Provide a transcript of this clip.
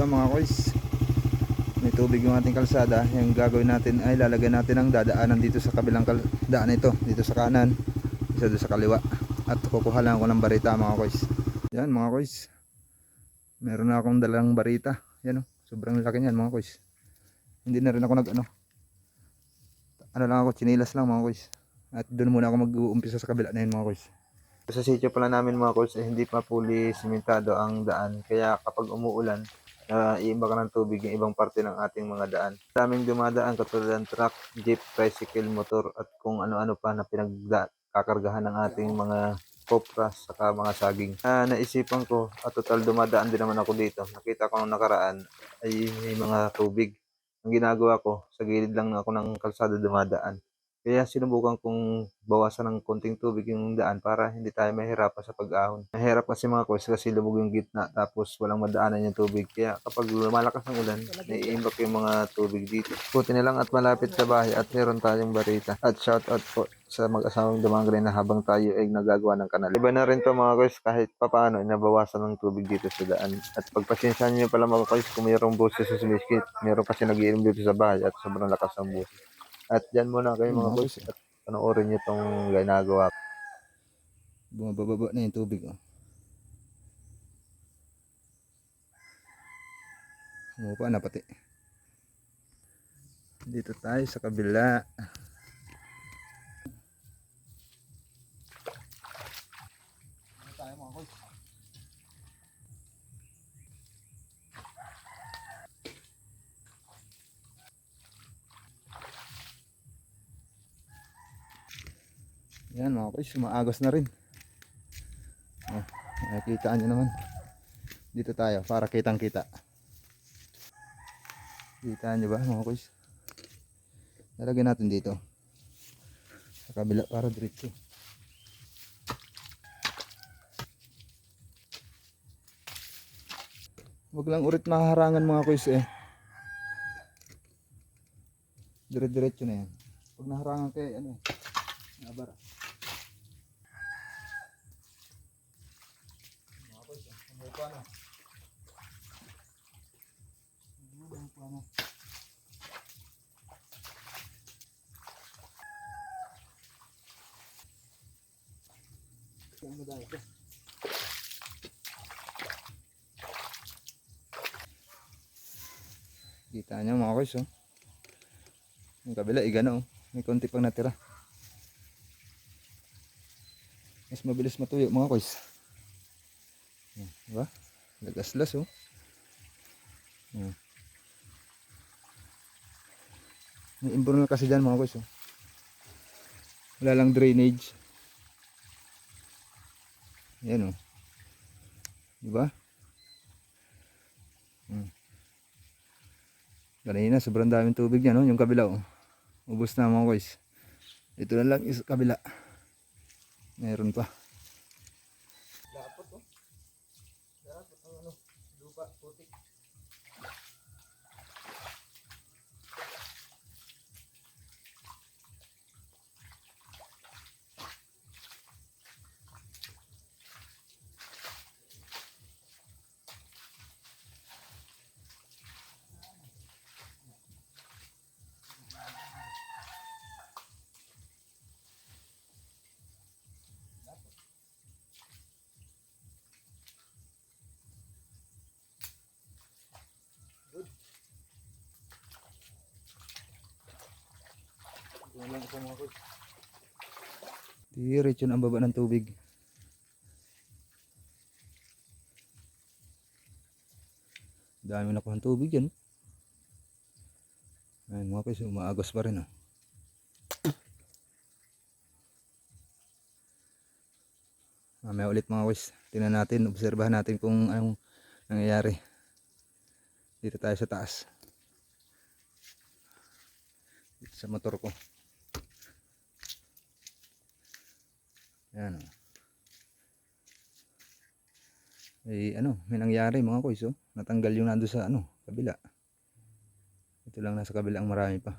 Yan mga koys, may tubig yung ating kalsada. Yung gagawin natin ay lalagyan natin ang dadaanan dito sa kabilang daan ito, dito sa kanan, isa doon sa kaliwa. At kukuha lang ako ng barita mga koys. Yan mga koys, meron na akong dalang barita. Yan sobrang laki niyan mga koys. Hindi na rin ako ano lang ako, chinilas lang mga koys. At doon muna ako mag-uumpisa sa kabila na yun mga koys. Sa sitio pala namin mga koys, hindi pa fully simentado ang daan. Kaya kapag umuulan, iiba ka ng tubig yung ibang parte ng ating mga daan. Daming dumadaan katulad ng truck, jeep, tricycle, motor at kung ano-ano pa na pinagkakargahan ng ating mga kopras saka mga saging. Naisipan ko at total dumadaan din naman ako dito. Nakita ko nung nakaraan ay may mga tubig. Ang ginagawa ko, sa gilid lang ako ng kalsada dumadaan. Kaya sinubukan kong bawasan ng konting tubig yung daan para hindi tayo mahirapan sa pag-ahon. Mahirap kasi mga koys kasi lubog yung gitna tapos walang madaanan yung tubig. Kaya kapag lumalakas ng ulan, naiimbak yung mga tubig dito. Buti na lang at malapit sa bahay at meron tayong barita. At shout out po sa mag-asawang Dumangre na habang tayo ay nagagawa ng kanal. Iba na rin to mga koys kahit papaano nabawasan ng tubig dito sa daan. At pagpasensyahan nyo pala mga koys kung mayroong boses sa sumiskit. Meron kasi nag-iinom dito sa bahay at sobrang lakas ng boses. At dyan muna kayo mga boys at panoorin nyo itong ginagawa. Bumababa na yung tubig. Umupa na pati. Dito tayo sa kabila. Dito tayo mga boys. Yan mga boys, umaagos na rin. Nakikita nyo naman. Dito tayo para kitang kita. Kita nyo ba mga boys? Lalagyan natin dito sa kabila para diretso. Huwag lang urit maharangan mga boys Dire-diretso na yan. Pag naharangan kayo nabara. Mga boys, umupa na. Umupa na. Saan mo dahil ito? Kita nyo mga boys yung kabila igano may konti pang natira. Mas mabilis matuyo mga boys. Diba? Lagaslas may imbor na kasi dyan mga boys wala lang drainage. Yan diba? Kanina sobrang daming tubig yan yung kabila ubos na mga boys. Dito na lang is kabila meron pa. Dapat dapat ang lupa putik. Diretso na ang baba ng tubig. Dami na po ng tubig yan. Ayun mga guys, umaagos pa rin Mamaya ulit mga guys, tingnan natin, obserbahan natin kung anong nangyayari. Dito tayo sa taas. Dito sa motor ko. Ayan may nangyari mga guys natanggal yung nando sa kabila. Ito lang nasa kabila ang marami pa.